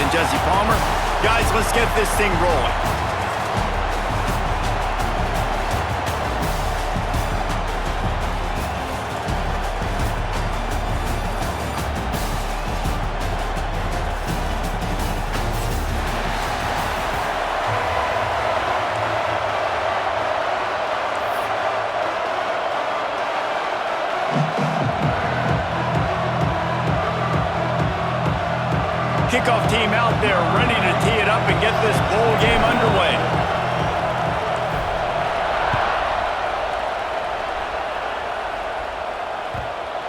and Jesse Palmer. Guys, let's get this thing rolling. Kickoff team out there ready to tee it up and get this bowl game underway.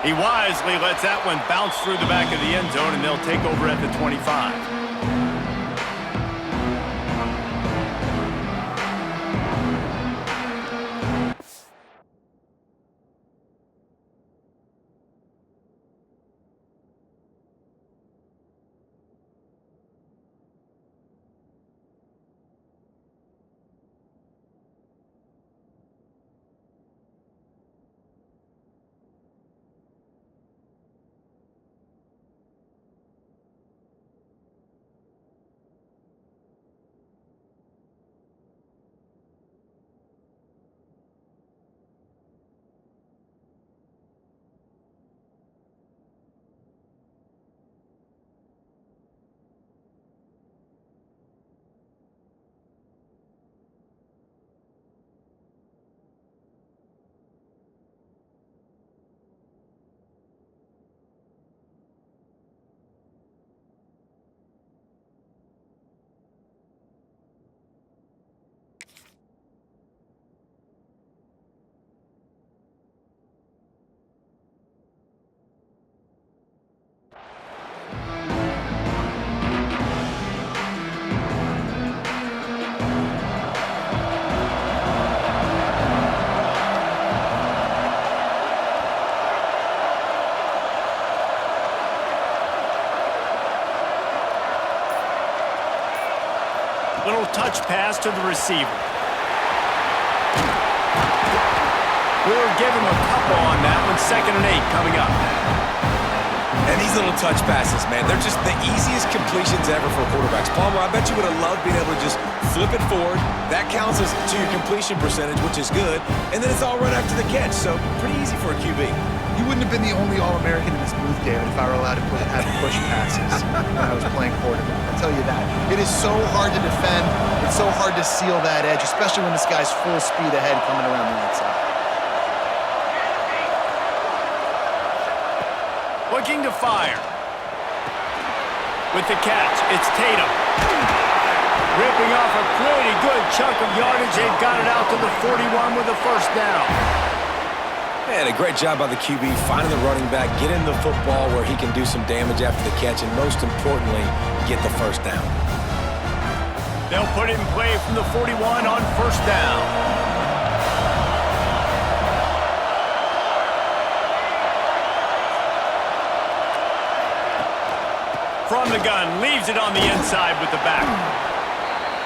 He wisely lets that one bounce through the back of the end zone, and they'll take over at the 25. Little touch pass to the receiver. We'll give him a couple on that one. 2nd and 8 coming up. And these little touch passes, man, they're just the easiest completions ever for quarterbacks. Palmer, I bet you would have loved being able to just flip it forward. That counts as to your completion percentage, which is good. And then it's all right after the catch, so pretty easy for a QB. You wouldn't have been the only All-American in this booth, David, if I were allowed to have push passes when I was playing quarterback. I'll tell you that. It is so hard to defend. It's so hard to seal that edge, especially when this guy's full speed ahead coming around the outside. Looking to fire. With the catch, it's Tatum. Ripping off a pretty good chunk of yardage. They've got it out to the 41 with a first down. Man, a great job by the QB, finding the running back, getting the football where he can do some damage after the catch, and most importantly, get the first down. They'll put it in play from the 41 on first down. From the gun, leaves it on the inside with the back.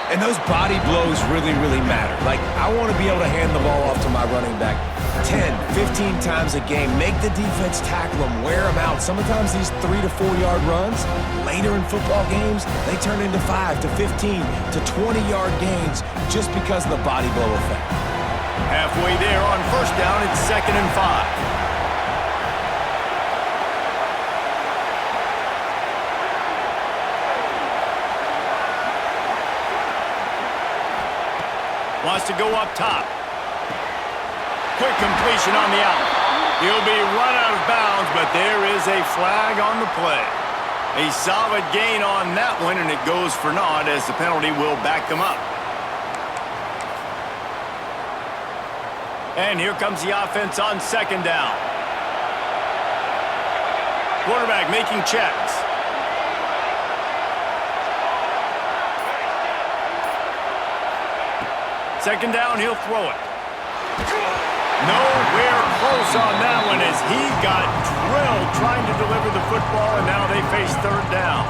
And those body blows really, really matter. Like, I want to be able to hand the ball off to my running back 10, 15 times a game. Make the defense tackle them, wear them out. Sometimes these 3 to 4 yard runs, later in football games, they turn into 5 to 15 to 20 yard gains just because of the body blow effect. Halfway there on first down, it's 2nd and 5. Wants to go up top. Quick completion on the out. He'll be run out of bounds, but there is a flag on the play. A solid gain on that one, and it goes for naught as the penalty will back them up. And here comes the offense on 2nd down. Quarterback making checks. Second down, he'll throw it. Nowhere close on that one as he got drilled trying to deliver the football, and now they face 3rd down.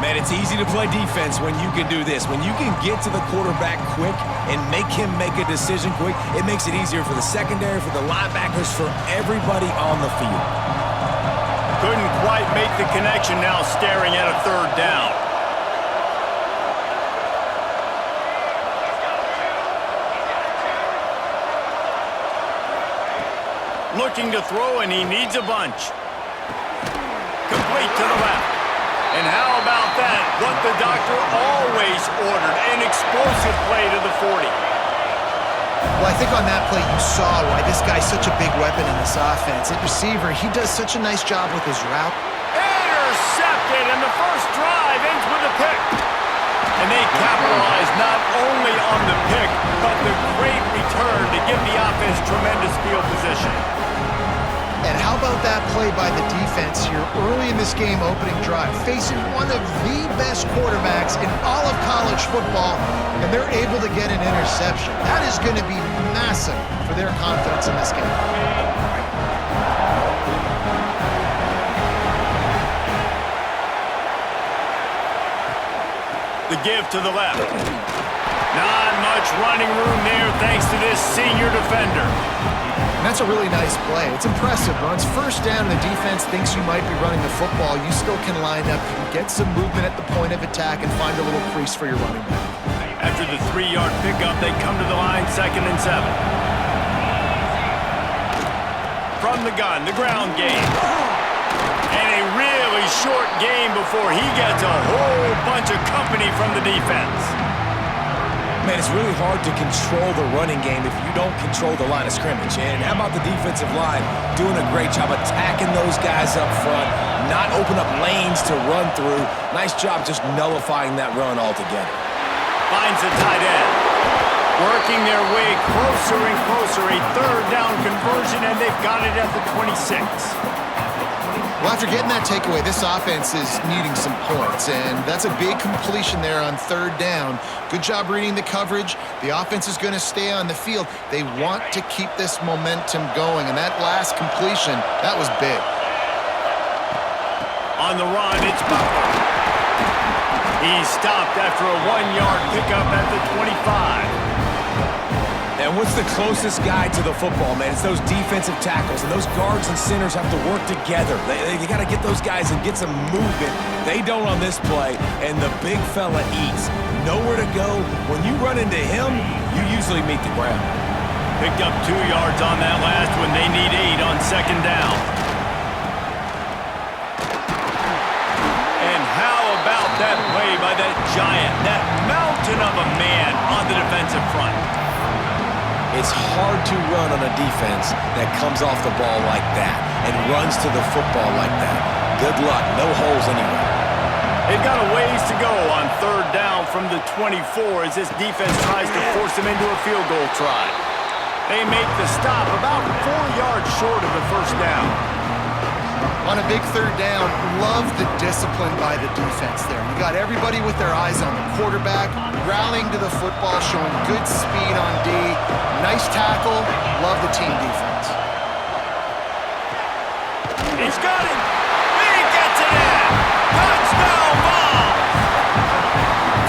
Man, it's easy to play defense when you can do this. When you can get to the quarterback quick and make him make a decision quick, it makes it easier for the secondary, for the linebackers, for everybody on the field. Couldn't quite make the connection, now staring at a 3rd down. looking to throw, and he needs a bunch. Complete to the left. And how about that? What the doctor always ordered, an explosive play to the 40. Well, I think on that play you saw why this guy's such a big weapon in this offense. At receiver, he does such a nice job with his route. Intercepted, and the first drive ends with a pick. And they capitalize not only on the pick, but the great return to give the offense tremendous field position. And how about that play by the defense here early in this game opening drive, facing one of the best quarterbacks in all of college football, and they're able to get an interception. That is going to be massive for their confidence in this game. The give to the left. Not much running room there thanks to this senior defender. And that's a really nice play. It's impressive. When it's first down and the defense thinks you might be running the football, you still can line up, you can get some movement at the point of attack and find a little crease for your running back. After the 3-yard pickup, they come to the line 2nd and 7. From the gun, the ground game. And a really short game before he gets a whole bunch of company from the defense. Man, it's really hard to control the running game if you don't control the line of scrimmage. And how about the defensive line doing a great job attacking those guys up front, not open up lanes to run through. Nice job just nullifying that run altogether. Finds a tight end. Working their way closer and closer. A 3rd down conversion, and they've got it at the 26. Well, after getting that takeaway, this offense is needing some points, and that's a big completion there on 3rd down. Good job reading the coverage. The offense is going to stay on the field. They want to keep this momentum going, and that last completion, that was big. On the run, it's Butler. He's stopped after a 1-yard pickup at the 25. And what's the closest guy to the football, man? It's those defensive tackles, and those guards and centers have to work together. They got to get those guys and get some movement. They don't on this play, and the big fella eats. Nowhere to go. When you run into him, you usually meet the ground. Picked up 2 yards on that last one. They need 8 on 2nd down. And how about that play by that giant, that mountain of a man on the defensive front? It's hard to run on a defense that comes off the ball like that and runs to the football like that. Good luck. No holes anywhere. They've got a ways to go on 3rd down from the 24 as this defense tries to force them into a field goal try. They make the stop about 4 yards short of the 1st down. On a big 3rd down, love the discipline by the defense there. You got everybody with their eyes on the quarterback, rallying to the football, showing good speed on D. Nice tackle. Love the team defense. He's got it. He gets it in. Touchdown ball.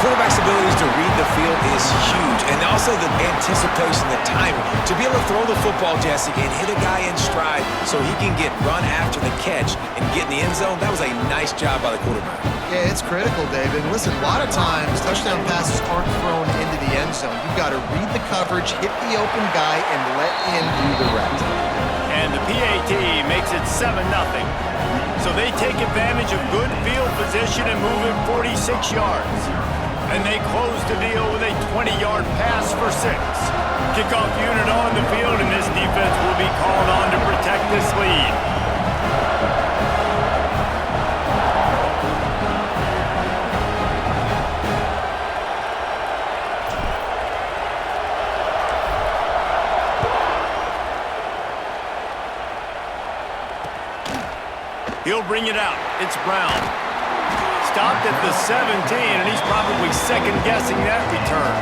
Quarterback's abilities to read the field is huge, and also the anticipation, the timing. To be able to throw the football, Jesse, and hit a guy in stride so he can get run after the catch and get in the end zone, that was a nice job by the quarterback. Yeah, it's critical, David. Listen, a lot of times touchdown passes aren't thrown into the end zone. You've got to read the coverage, hit the open guy, and let him do the rest. And the PAT makes it 7-0. So they take advantage of good field position and move it 46 yards. And they close the deal with a 20-yard pass for 6. Kickoff unit on the field, and this defense will be called on to protect this lead. He'll bring it out. It's Brown. Stopped at the 17, and he's probably second-guessing that return.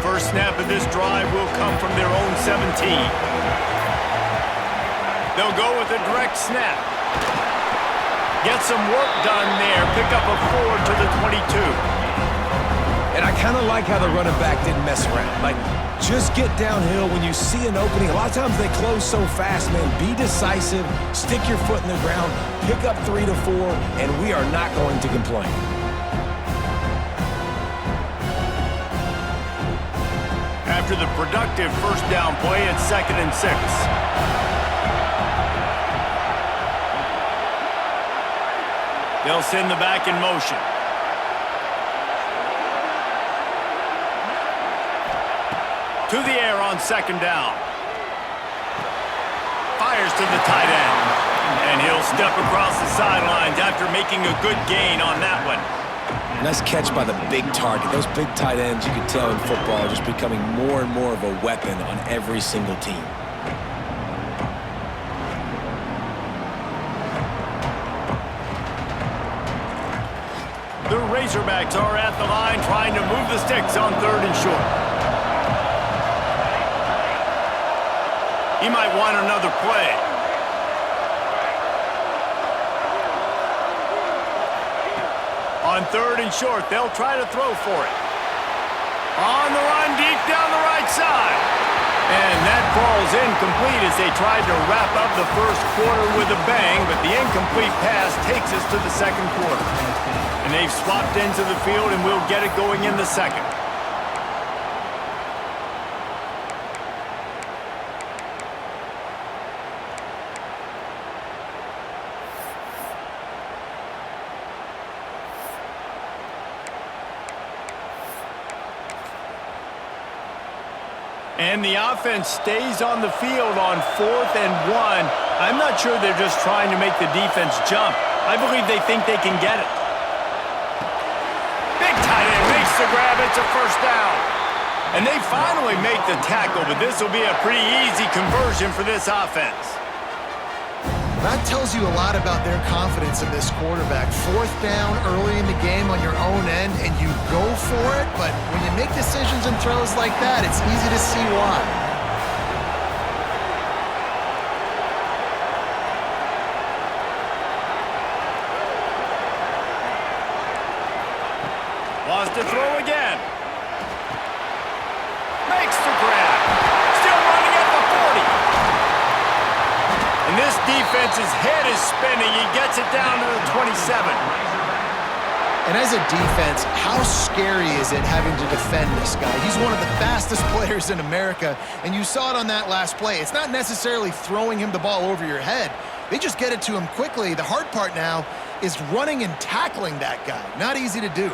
First snap of this drive will come from their own 17. They'll go with a direct snap. Get some work done there. Pick up a 4 to the 22. And I kind of like how the running back didn't mess around. Like, Just get downhill when you see an opening. A lot of times they close so fast, man. Be decisive, stick your foot in the ground, pick up 3 to 4, and we are not going to complain. After the productive first down play, it's 2nd and 6. They'll send the back in motion. To the air on 2nd down. Fires to the tight end. And he'll step across the sidelines after making a good gain on that one. Nice catch by the big target. Those big tight ends, you can tell in football, are just becoming more and more of a weapon on every single team. The Razorbacks are at the line trying to move the sticks on 3rd and short. He might want another play. On 3rd and short, they'll try to throw for it. On the run, deep down the right side. And that falls incomplete as they tried to wrap up the first quarter with a bang, but the incomplete pass takes us to the 2nd quarter. And they've swapped into the field, and we'll get it going in the 2nd. And the offense stays on the field on 4th and 1. I'm not sure they're just trying to make the defense jump. I believe they think they can get it. Big tight end makes the grab. It's a first down. And they finally make the tackle, but this will be a pretty easy conversion for this offense. That tells you a lot about their confidence in this quarterback. 4th down early in the game on your own end, and you go for it, but when you make decisions and throws like that, it's easy to see why. Wants to throw again. Makes the grab. Still running at the 40. And this defense's head is spinning. He gets it down to the 27. And as a defense, how scary is it having to defend this guy? He's one of the fastest players in America, and you saw it on that last play. It's not necessarily throwing him the ball over your head. They just get it to him quickly. The hard part now is running and tackling that guy. Not easy to do.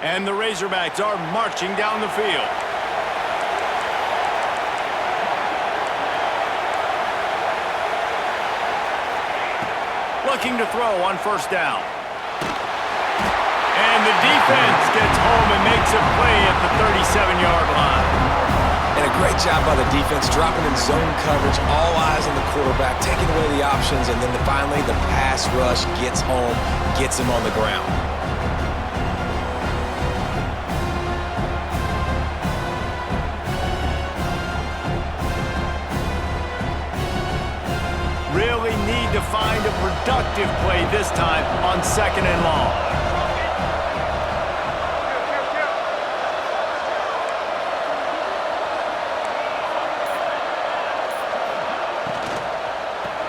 And the Razorbacks are marching down the field. Looking to throw on 1st down. And the defense gets home and makes a play at the 37-yard line. And a great job by the defense, dropping in zone coverage, all eyes on the quarterback, taking away the options, and then finally the pass rush gets home, gets him on the ground. Really need to find a productive play this time on 2nd and long.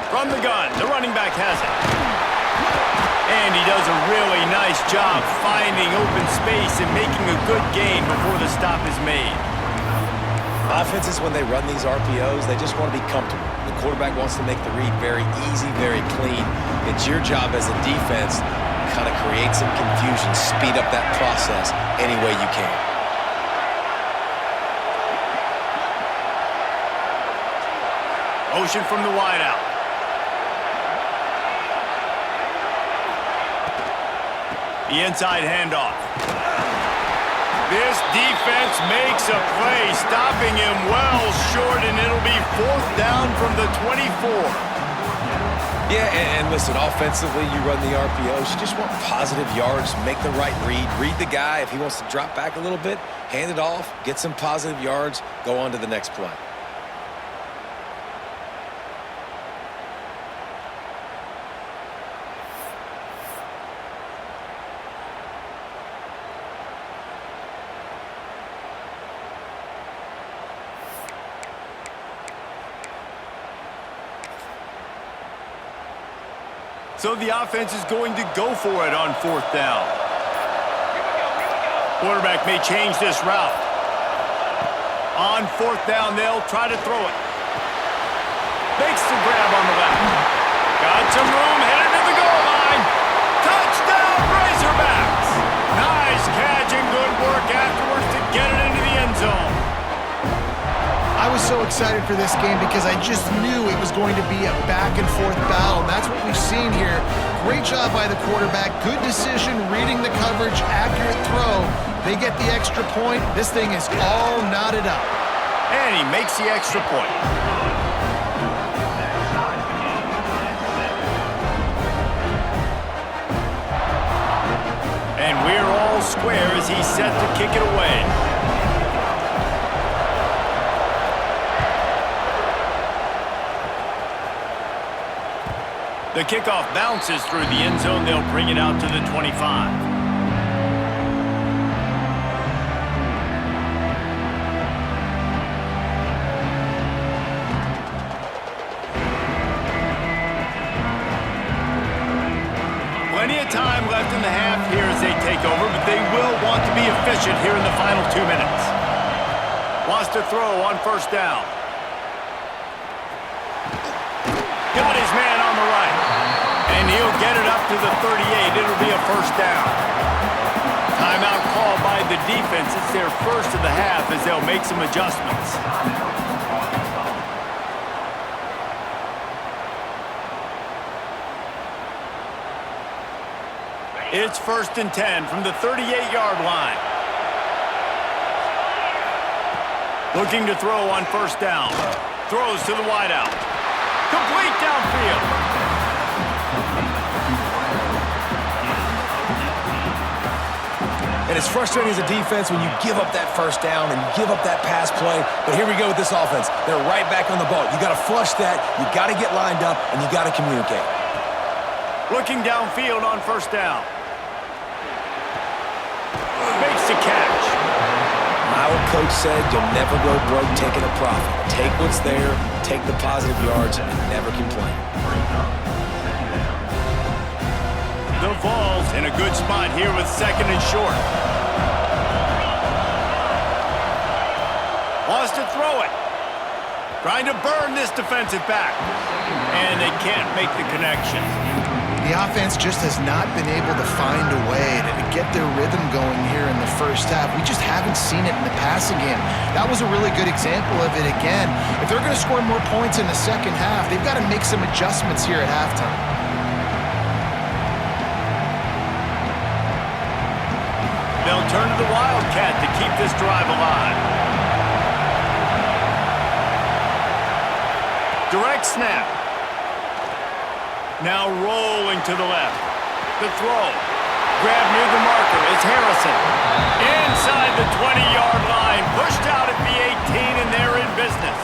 From the gun, the running back has it. And he does a really nice job finding open space and making a good gain before the stop is made. Offenses, when they run these RPOs, they just want to be comfortable. The quarterback wants to make the read very easy, very clean. It's your job as a defense to kind of create some confusion, speed up that process any way you can. Motion from the wideout. The inside handoff. This defense makes a play, stopping him well short, and it'll be 4th down from the 24. Yeah, and listen, offensively, you run the RPOs. You just want positive yards, make the right read the guy. If he wants to drop back a little bit, hand it off, get some positive yards, go on to the next play. So the offense is going to go for it on 4th down. Quarterback may change this route. On 4th down, they'll try to throw it. Makes the grab on the left. Got some room, headed to the goal line. Touchdown, Razorbacks! Nice catch and good work afterwards to get it into the end zone. I was so excited for this game because I just knew it was going to be a back-and-forth battle, and that's what we've seen here. Great job by the quarterback, good decision, reading the coverage, accurate throw. They get the extra point. This thing is all knotted up. And he makes the extra point. And we're all square as he's set to kick it away. The kickoff bounces through the end zone. They'll bring it out to the 25. Plenty of time left in the half here as they take over, but they will want to be efficient here in the final 2 minutes. Wants to throw on 1st down. Got his man on the right. And he'll get it up to the 38. It'll be a 1st down. Timeout called by the defense. It's their first of the half as they'll make some adjustments. It's 1st and 10 from the 38-yard line. Looking to throw on 1st down. Throws to the wideout. Complete downfield. And it's frustrating as a defense when you give up that 1st down and give up that pass play. But here we go with this offense. They're right back on the ball. You got to flush that. You got to get lined up, and you got to communicate. Looking downfield on 1st down. Makes the catch. My old coach said you'll never go broke taking a profit. Take what's there, take the positive yards, and never complain. The Vols in a good spot here with 2nd and short. Wants to throw it. Trying to burn this defensive back. And they can't make the connection. The offense just has not been able to find a way to get their rhythm going here in the 1st half. We just haven't seen it in the passing game. That was a really good example of it again. If they're going to score more points in the 2nd half, they've got to make some adjustments here at halftime. They'll turn to the Wildcat to keep this drive alive. Direct snap. Now rolling to the left. The throw. Grab near the marker is Harrison. Inside the 20-yard line. Pushed out at the 18, and they're in business.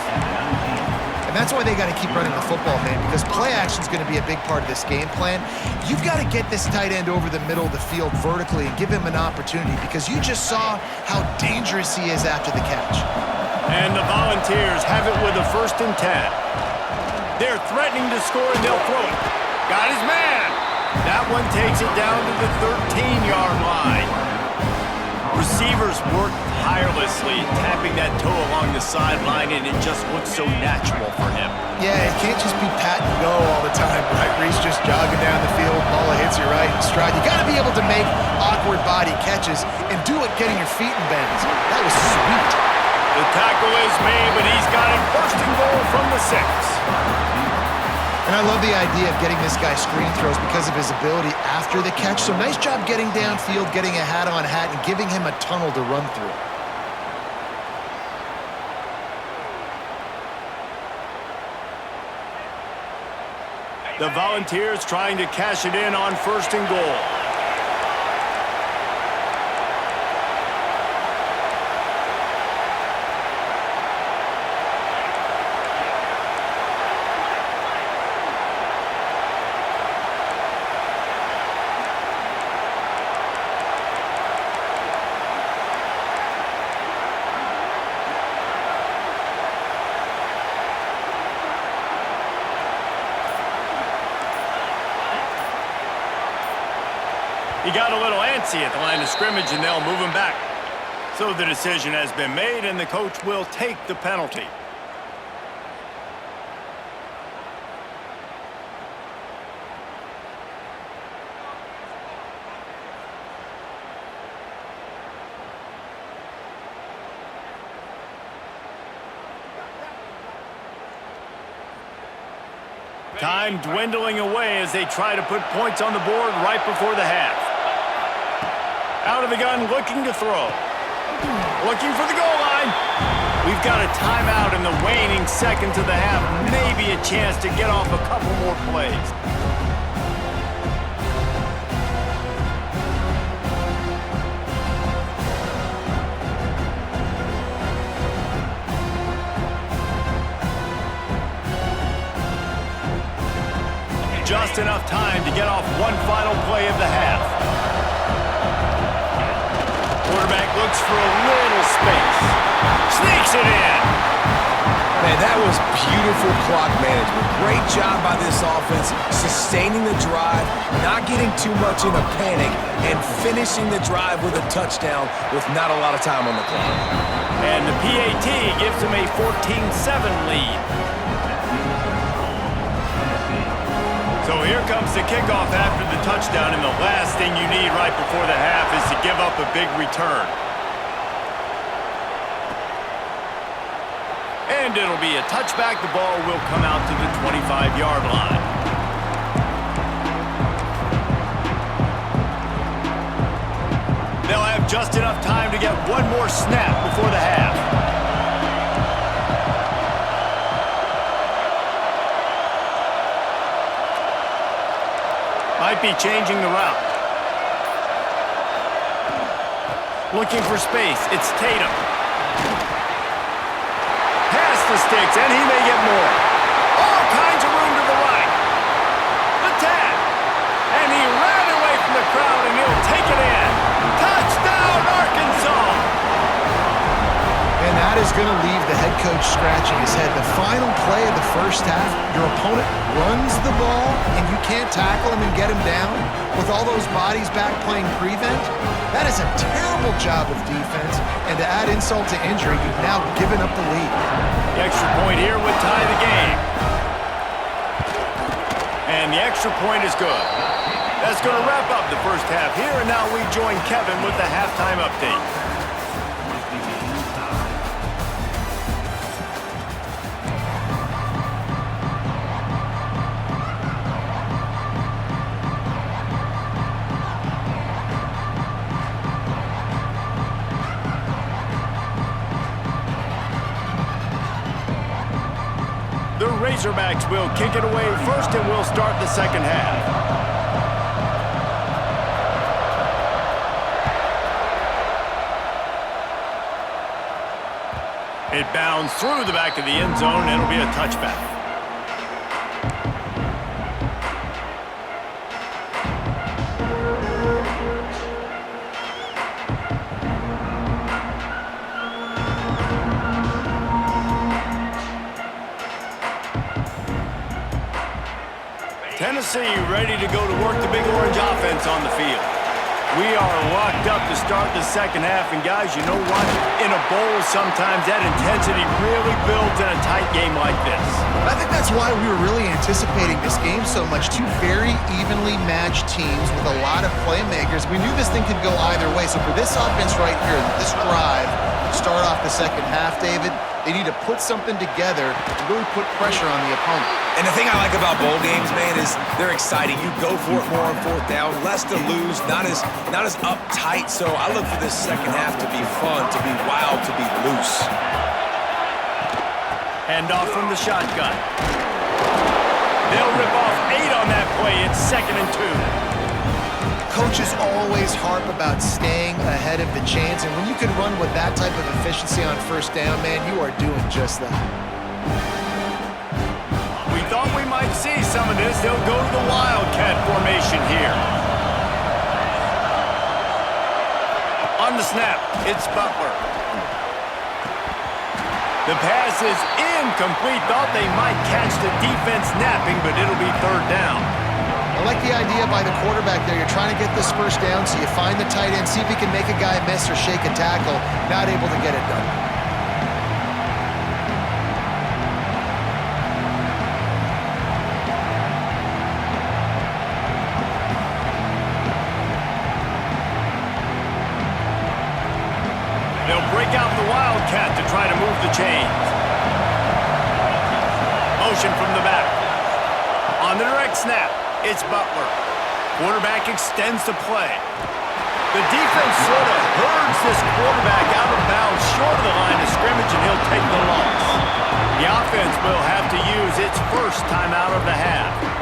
And that's why they got to keep running the football, man, because play action is going to be a big part of this game plan. You've got to get this tight end over the middle of the field vertically and give him an opportunity, because you just saw how dangerous he is after the catch. And the Volunteers have it with a 1st and 10. They're threatening to score, and they'll throw it. Got his man. That one takes it down to the 13-yard line. Receivers work tirelessly, tapping that toe along the sideline, and it just looks so natural for him. Yeah, it can't just be pat and go all the time, right? Reese just jogging down the field, ball hits you right in stride. You got to be able to make awkward body catches and do it getting your feet in bends. That was sweet. The tackle is made, but he's got it 1st and goal from the 6. And I love the idea of getting this guy screen throws because of his ability after the catch. So nice job getting downfield, getting a hat-on-hat, and giving him a tunnel to run through. The Volunteers trying to cash it in on 1st and goal. He got a little antsy at the line of scrimmage, and they'll move him back. So the decision has been made, and the coach will take the penalty. Time dwindling away as they try to put points on the board right before the half. Out of the gun, looking to throw. Looking for the goal line. We've got a timeout in the waning seconds of the half. Maybe a chance to get off a couple more plays. Just enough time to get off one final play of the half. Quarterback looks for a little space. Sneaks it in. Man, that was beautiful clock management. Great job by this offense, sustaining the drive, not getting too much in a panic, and finishing the drive with a touchdown with not a lot of time on the clock. And the PAT gives them a 14-7 lead. So here comes the kickoff after the touchdown, and the last thing you need right before the half is to give up a big return. And it'll be a touchback. The ball will come out to the 25-yard line. They'll have just enough time to get one more snap before the half. Might be changing the route. Looking for space. It's Tatum. Past the sticks, and he may get more. All kinds of room to the right. The tap. And he ran away from the crowd, and he'll take it in. Touchdown, Arkansas! And that is going to leave the head coach scratching his head. The final play of the first half, your opponent runs the ball, and you can't tackle him and get him down with all those bodies back playing prevent. That is a terrible job of defense, and to add insult to injury, you've now given up the lead. The extra point here would tie the game. And the extra point is good. That's going to wrap up the first half here, and now we join Kevin with the halftime update. The Razorbacks will kick it away first, and we'll start the second half. It bounds through the back of the end zone, and it'll be a touchback. Tennessee ready to go to work the Big Orange offense on the field. We are locked up to start the second half, and guys, you know what? In a bowl, sometimes that intensity really builds in a tight game like this. I think that's why we were really anticipating this game so much. Two very evenly matched teams with a lot of playmakers. We knew this thing could go either way. So for this offense right here, this drive, to start off the second half, David, they need to put something together and really put pressure on the opponent. And the thing I like about bowl games, man, is they're exciting. You go for it more on fourth down, less to lose, not as uptight. So I look for this second half to be fun, to be wild, to be loose. Hand off from the shotgun. They'll rip off 8 on that play. It's 2nd and 2. Coaches always harp about staying ahead of the chains, and when you can run with that type of efficiency on first down, man, you are doing just that. We thought we might see some of this. They'll go to the Wildcat formation here. On the snap, it's Butler. The pass is incomplete. Thought they might catch the defense napping, but it'll be 3rd down. I like the the idea by the quarterback there. You're trying to get this first down, so you find the tight end, see if he can make a guy miss or shake a tackle. Not able to get it done. They'll break out the Wildcat to try to move the chains. Motion from the back. On the direct snap, it's Butler. Quarterback extends the play. The defense sort of herds this quarterback out of bounds short of the line of scrimmage, and he'll take the loss. The offense will have to use its first timeout of the half.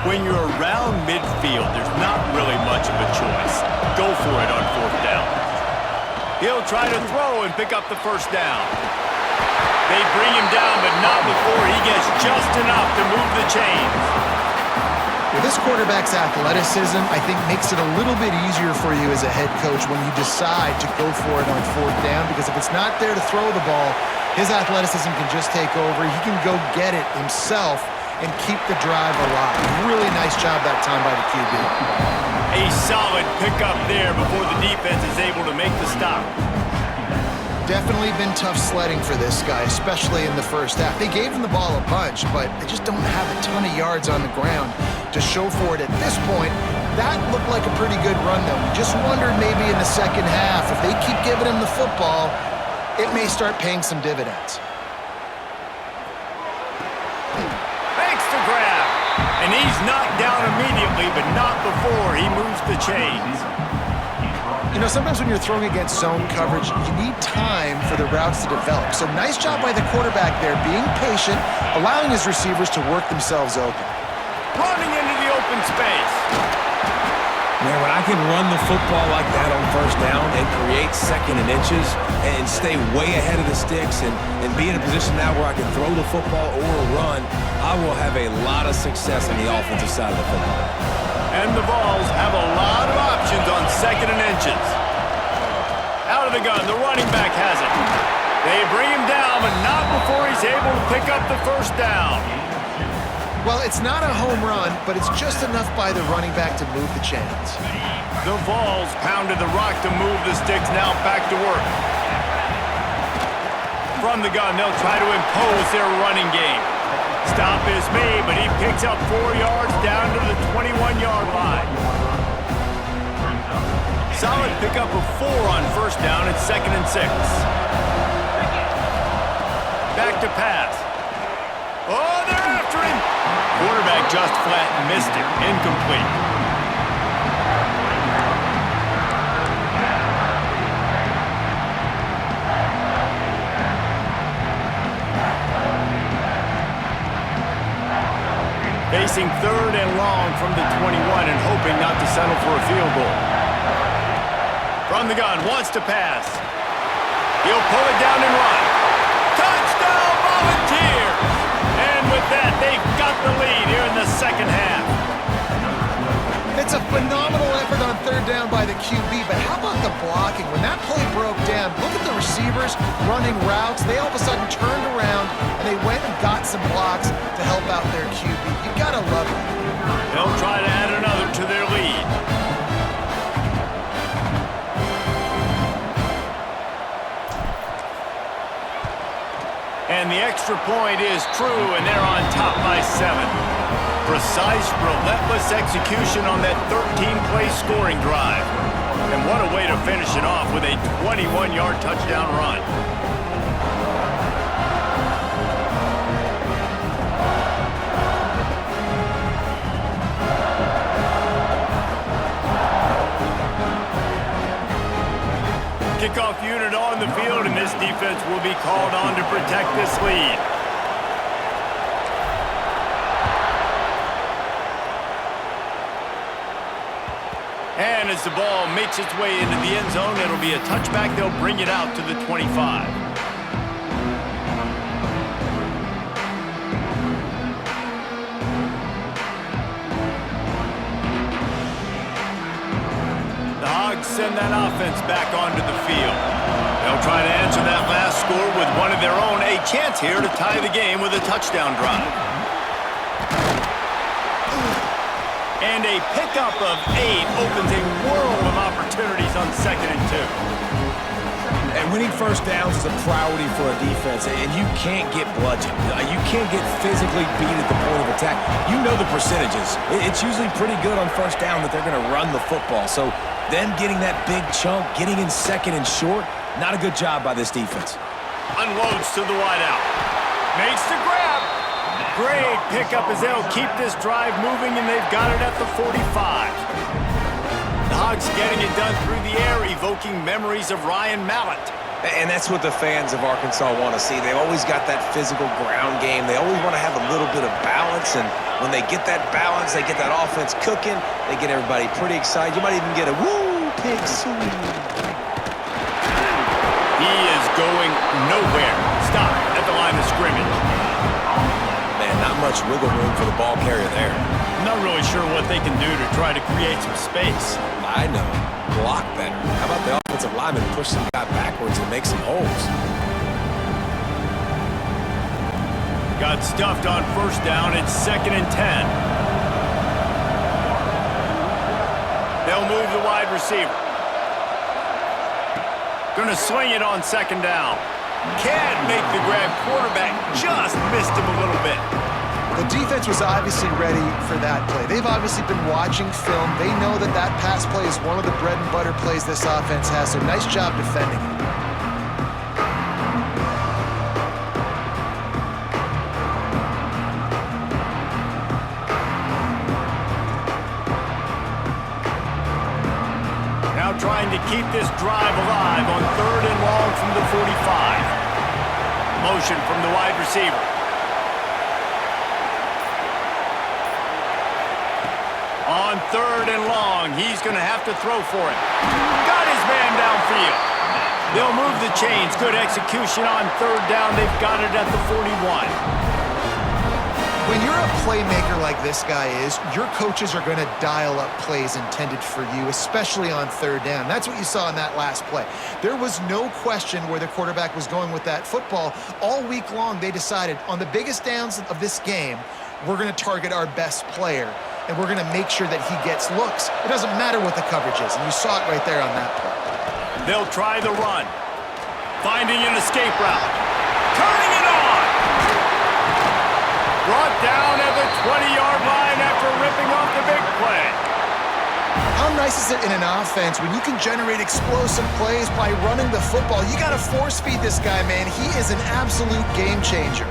When you're around midfield, there's not really much of a choice. Go for it on fourth down. He'll try to throw and pick up the first down. They bring him down, but not before he gets just enough to move the chains. Well, this quarterback's athleticism, I think, makes it a little bit easier for you as a head coach when you decide to go for it on fourth down, because if it's not there to throw the ball, his athleticism can just take over. He can go get it himself and keep the drive alive. Really nice job that time by the QB. A solid pickup there before the defense is able to make the stop. Definitely been tough sledding for this guy, especially in the first half. They gave him the ball a bunch, but they just don't have a ton of yards on the ground to show for it at this point. That looked like a pretty good run, though. We just wondered maybe in the second half, if they keep giving him the football, it may start paying some dividends. And he's knocked down immediately, but not before he moves the chains. You know, sometimes when you're throwing against zone coverage, you need time for the routes to develop. So nice job by the quarterback there, being patient, allowing his receivers to work themselves open. Running into the open space. Man, when I can run the football like that on first down and create second and inches and stay way ahead of the sticks and be in a position now where I can throw the football or run, I will have a lot of success on the offensive side of the football. And the Vols have a lot of options on second and inches. Out of the gun, the running back has it. They bring him down, but not before he's able to pick up the first down. Well, it's not a home run, but it's just enough by the running back to move the chains. The Vols pounded the rock to move the sticks, now back to work. From the gun, they'll try to impose their running game. Stop is made, but he picks up 4 yards down to the 21-yard line. Solid pickup of 4 on first down at 2nd and 6. Back to pass. Oh, they're after him. Quarterback just flat missed it. Incomplete. Facing 3rd and long from the 21 and hoping not to settle for a field goal. From the gun, wants to pass. He'll pull it down and run. Touchdown, Volunteers! And with that, they've got the lead here in the second half. It's a phenomenal effort on 3rd down by the QB, but how about the blocking? When that play broke down, look at the receivers running routes. They all of a sudden turned around, and they went and got some blocks to help out their QB. You gotta love it. They'll try to add another to their lead. And the extra point is true, and they're on top by 7. Precise, relentless execution on that 13-play scoring drive. And what a way to finish it off with a 21-yard touchdown run. Kickoff unit on the field, and this defense will be called on to protect this lead. And as the ball makes its way into the end zone, it'll be a touchback. They'll bring it out to the 25. send that offense back onto the field. They'll try to answer that last score with one of their own. A chance here to tie the game with a touchdown drive. And a pickup of 8 opens a world of opportunities on 2nd and 2. And winning first downs is a priority for a defense, and you can't get bludgeoned. You can't get physically beat at the point of attack. You know the percentages. It's usually pretty good on first down that they're going to run the football. So them getting that big chunk, getting in 2nd and short, not a good job by this defense. Unloads to the wideout. Makes the grab. Great pickup as they'll keep this drive moving, and they've got it at the 45. The Hogs getting it done through the air, evoking memories of Ryan Mallett. And that's what the fans of Arkansas want to see. They've always got that physical ground game. They always want to have a little bit of balance, and when they get that balance, they get that offense cooking, they get everybody pretty excited. You might even get a woo pig swing. He is going nowhere. Stop at the line of scrimmage. Man, not much wiggle room for the ball carrier there. I'm not really sure what they can do to try to create some space. I know. Block better. How about the offensive lineman push some guy backwards and make some holes? Got stuffed on first down. It's 2nd and 10. They'll move the wide receiver. Going to swing it on 2nd down. Can't make the grab. Quarterback just missed him a little bit. The defense was obviously ready for that play. They've obviously been watching film. They know that that pass play is one of the bread and butter plays this offense has, so nice job defending it. Now trying to keep this drive alive on 3rd and long from the 45. Motion from the wide receiver. On 3rd and long, he's going to have to throw for it. Got his man downfield. They'll move the chains. Good execution on 3rd down. They've got it at the 41. When you're a playmaker like this guy is, your coaches are going to dial up plays intended for you, especially on 3rd down. That's what you saw in that last play. There was no question where the quarterback was going with that football. All week long, they decided on the biggest downs of this game, we're going to target our best player, and we're going to make sure that he gets looks. It doesn't matter what the coverage is, and you saw it right there on that play. They'll try the run. Finding an escape route. Turning it on! Brought down at the 20-yard line after ripping off the big play. How nice is it in an offense when you can generate explosive plays by running the football? You got to force feed this guy, man. He is an absolute game changer.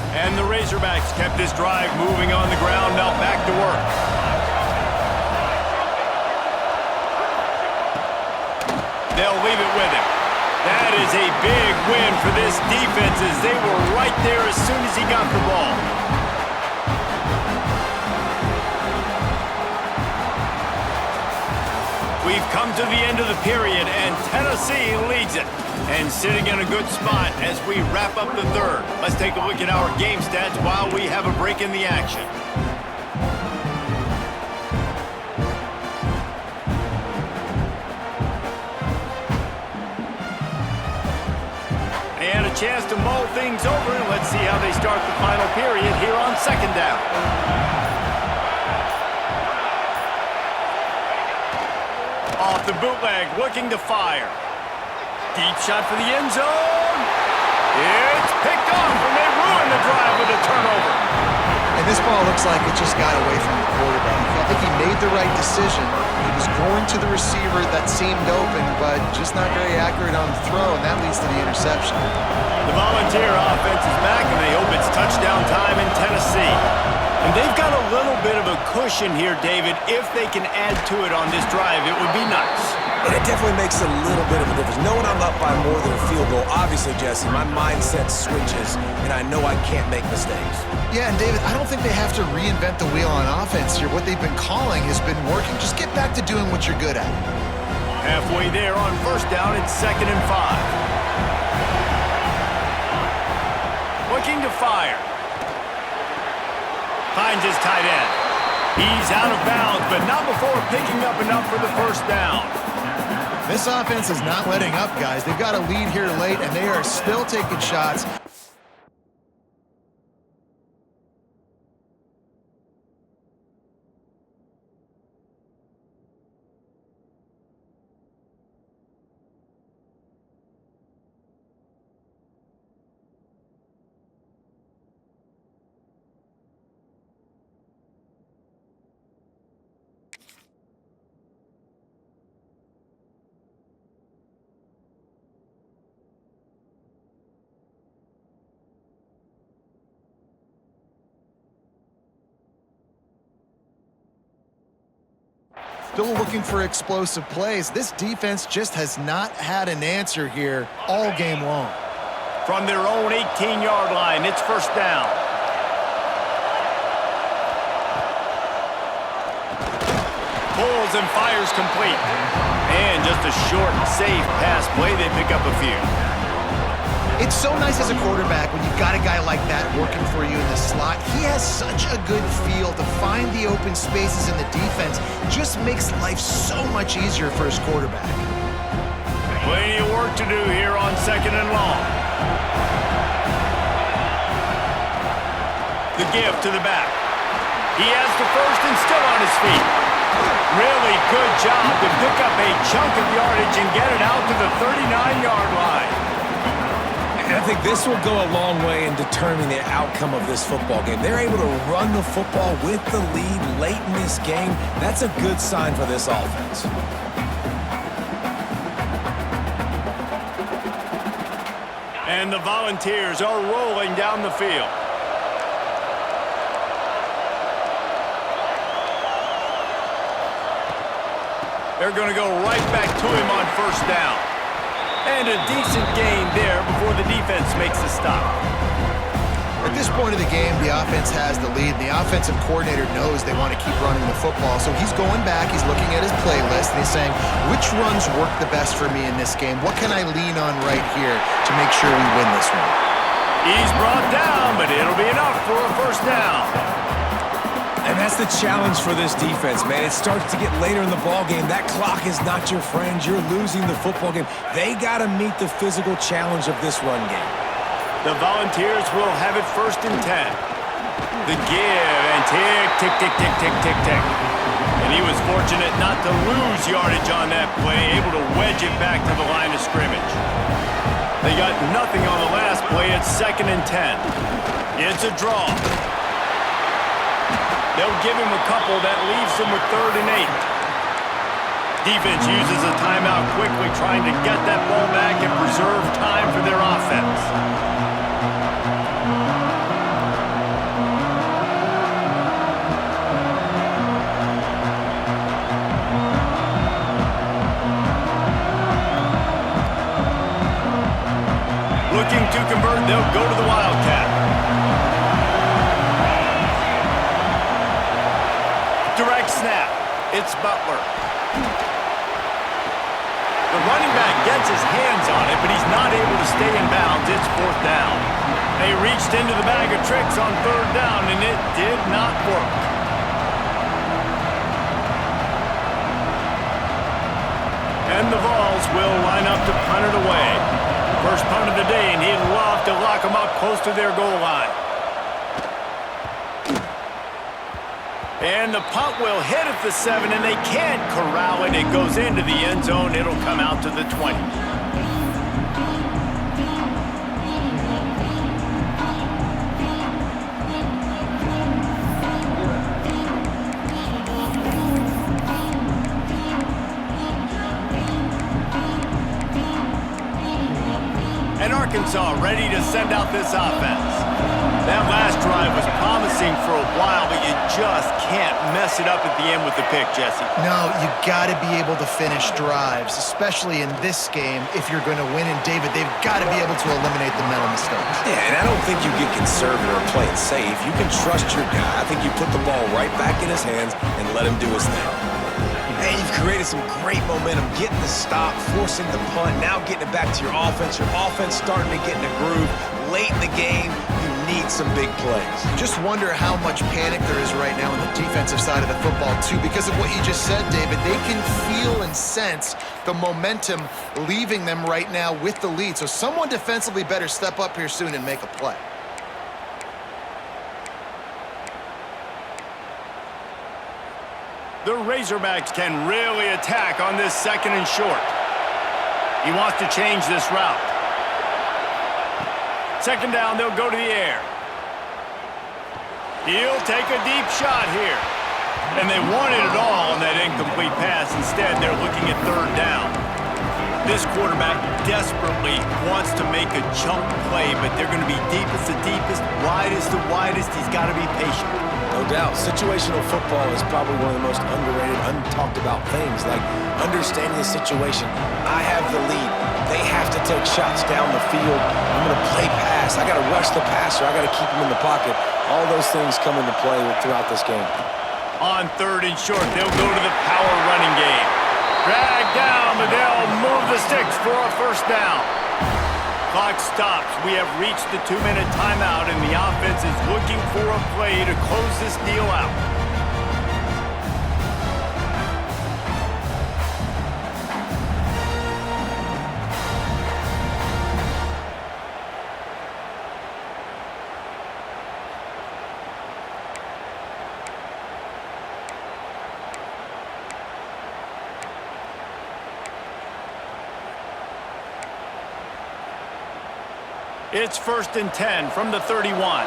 And the Razorbacks kept this drive moving on the ground. Now back to work. They'll leave it with him. That is a big win for this defense as they were right there as soon as he got the ball. We've come to the end of the period, and Tennessee leads it. And sitting in a good spot as we wrap up the 3rd. Let's take a look at our game stats while we have a break in the action. And a chance to mull things over. Let's see how they start the final period here on 2nd down. Off the bootleg, looking to fire. Deep shot for the end zone. It's picked off, and they ruin the drive with a turnover. And this ball looks like it just got away from the quarterback. I think he made the right decision. He was going to the receiver that seemed open, but just not very accurate on the throw, and that leads to the interception. The Volunteer offense is back, and they hope it's touchdown time in Tennessee. And they've got a little bit of a cushion here, David. If they can add to it on this drive, it would be nice. And it definitely makes a little bit of a difference. Knowing I'm up by more than a field goal, obviously, Jesse, my mindset switches, and I know I can't make mistakes. Yeah, and David, I don't think they have to reinvent the wheel on offense here. What they've been calling has been working. Just get back to doing what you're good at. Halfway there on first down, it's 2nd and 5. Looking to fire. Finds his tight end. He's out of bounds, but not before picking up enough for the first down. This offense is not letting up, guys. They've got a lead here late, and they are still taking shots. Still looking for explosive plays. This defense just has not had an answer here all game long. From their own 18-yard line, it's first down. Pulls and fires complete. And just a short, safe pass play. They pick up a few. It's so nice as a quarterback when you've got a guy like that working for you in the slot. He has such a good feel to find the open spaces in the defense. Just makes life so much easier for his quarterback. Plenty of work to do here on 2nd and long. The give to the back. He has the first and still on his feet. Really good job to pick up a chunk of yardage and get it out to the 39-yard line. And I think this will go a long way in determining the outcome of this football game. They're able to run the football with the lead late in this game. That's a good sign for this offense. And the Volunteers are rolling down the field. They're going to go right back to him on first down. And a decent gain there before the defense makes a stop. At this point of the game, the offense has the lead, and the offensive coordinator knows they want to keep running the football. So he's going back, he's looking at his playlist, and he's saying, which runs work the best for me in this game? What can I lean on right here to make sure we win this one? He's brought down, but it'll be enough for a first down. And that's the challenge for this defense, man. It starts to get later in the ball game. That clock is not your friend. You're losing the football game. They got to meet the physical challenge of this run game. The Volunteers will have it first and 10. The give, and tick, tick, tick, tick, tick, tick, tick. And he was fortunate not to lose yardage on that play, able to wedge it back to the line of scrimmage. They got nothing on the last play. It's 2nd and 10. It's a draw. They'll give him a couple. That leaves him with 3rd and 8. Defense uses a timeout quickly, trying to get that ball back and preserve time for their offense. Looking to convert, they'll go to the Wildcat. Direct snap. It's Butler. The running back gets his hands on it, but he's not able to stay in bounds. It's 4th down. They reached into the bag of tricks on 3rd down, and it did not work. And the Vols will line up to punt it away. First punt of the day, and he'd love to lock them up close to their goal line. And the punt will hit at the 7, and they can't corral it. It goes into the end zone. It'll come out to the 20. And Arkansas ready to send out this offense. That last drive was promising for a while, but you just can't mess it up at the end with the pick, Jesse. No, you got to be able to finish drives, especially in this game if you're going to win. And David, they've got to be able to eliminate the mental mistakes. Yeah, and I don't think you get conservative or play it safe. You can trust your guy. I think you put the ball right back in his hands and let him do his thing. And you've created some great momentum, getting the stop, forcing the punt, now getting it back to your offense. Your offense starting to get in a groove. Late in the game, you need some big plays. Just wonder how much panic there is right now in the defense defensive side of the football, too, because of what you just said, David. They can feel and sense the momentum leaving them right now with the lead. So someone defensively better step up here soon and make a play. The Razorbacks can really attack on this 2nd and short. He wants to change this route. 2nd down, they'll go to the air. He'll take a deep shot here. And they wanted it all on that incomplete pass. Instead, they're looking at 3rd down. This quarterback desperately wants to make a chunk play, but they're going to be deepest to deepest, widest to widest. He's got to be patient. No doubt. Situational football is probably one of the most underrated, untalked about things, like understanding the situation. I have the lead. They have to take shots down the field. I'm going to play pass. I got to rush the passer. I got to keep him in the pocket. All those things come into play throughout this game. On 3rd and short, they'll go to the power running game. Drag down, but they'll move the sticks for a 1st down. Clock stops. We have reached the 2-minute timeout, and the offense is looking for a play to close this deal out. It's 1st and 10 from the 31.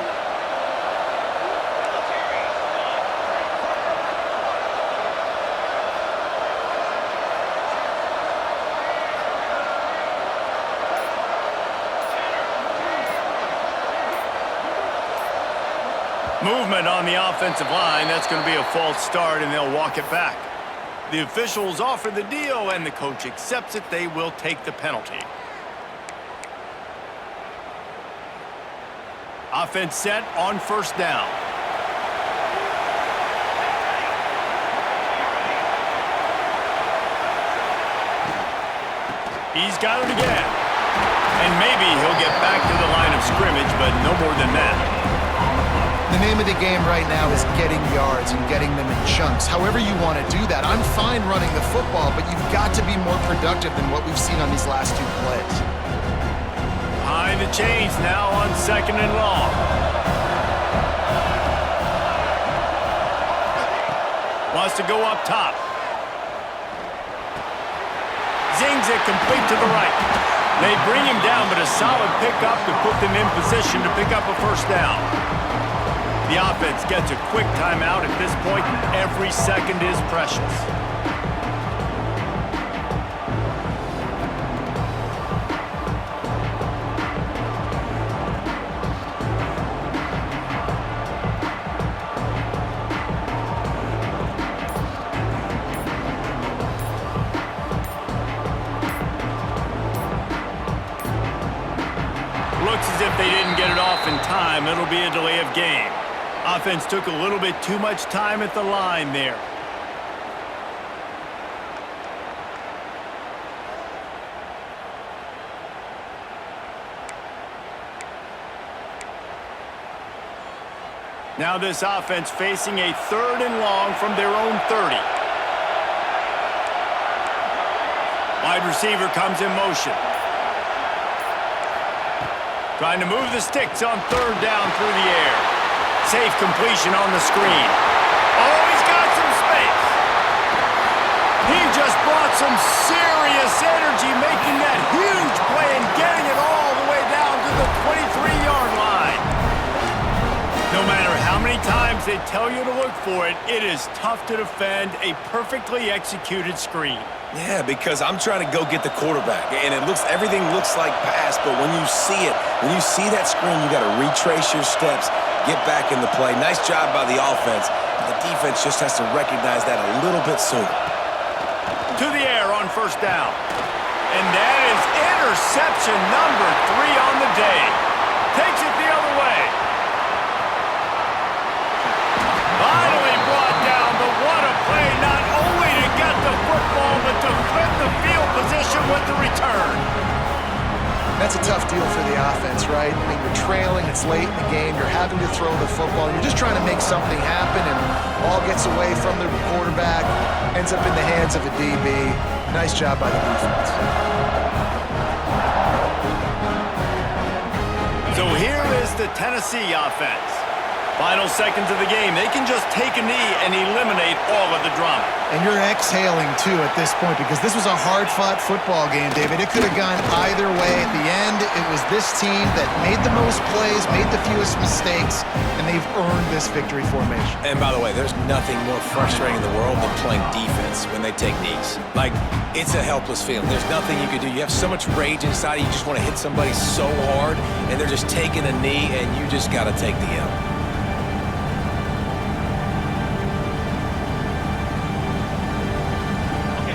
Movement on the offensive line. That's going to be a false start, and they'll walk it back. The officials offer the deal, and the coach accepts it. They will take the penalty. Offense set on 1st down. He's got it again. And maybe he'll get back to the line of scrimmage, but no more than that. The name of the game right now is getting yards and getting them in chunks. However you want to do that. I'm fine running the football, but you've got to be more productive than what we've seen on these last 2 plays. Behind the chains now on 2nd and long. Wants to go up top. Zings it complete to the right. They bring him down, but a solid pickup to put them in position to pick up a 1st down. The offense gets a quick timeout at this point. Every second is precious. Looks as if they didn't get it off in time. It'll be a delay of game. Offense took a little bit too much time at the line there. Now this offense facing a 3rd and long from their own 30. Wide receiver comes in motion. Trying to move the sticks on 3rd down through the air. Safe completion on the screen. Oh, he's got some space. He just brought some serious energy, making that huge play and getting it all the way down to the 23-yard line. No matter how many times they tell you to look for it, it is tough to defend a perfectly executed screen. Yeah, because I'm trying to go get the quarterback, and everything looks like pass, but when you see it, when you see that screen, you got to retrace your steps, get back in the play. Nice job by the offense. The defense just has to recognize that a little bit sooner. To the air on 1st down. And that is interception number 3 on the day. Takes it the other way. Finally brought down, but what a play, not only to get the football, but to flip the field position with the return. That's a tough feel for the offense, right? I mean, you're trailing, it's late in the game, you're having to throw the football, you're just trying to make something happen, and ball gets away from the quarterback, ends up in the hands of a DB. Nice job by the defense. So here is the Tennessee offense. Final seconds of the game. They can just take a knee and eliminate all of the drama. And you're exhaling, too, at this point, because this was a hard-fought football game, David. It could have gone either way. At the end, it was this team that made the most plays, made the fewest mistakes, and they've earned this victory formation. And by the way, there's nothing more frustrating in the world than playing defense when they take knees. Like, it's a helpless feeling. There's nothing you can do. You have so much rage inside you. You just want to hit somebody so hard, and they're just taking a knee, and you just got to take the L.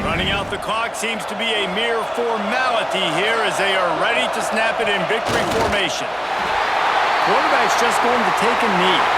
Running out the clock seems to be a mere formality here as they are ready to snap it in victory formation. Quarterback's just going to take a knee.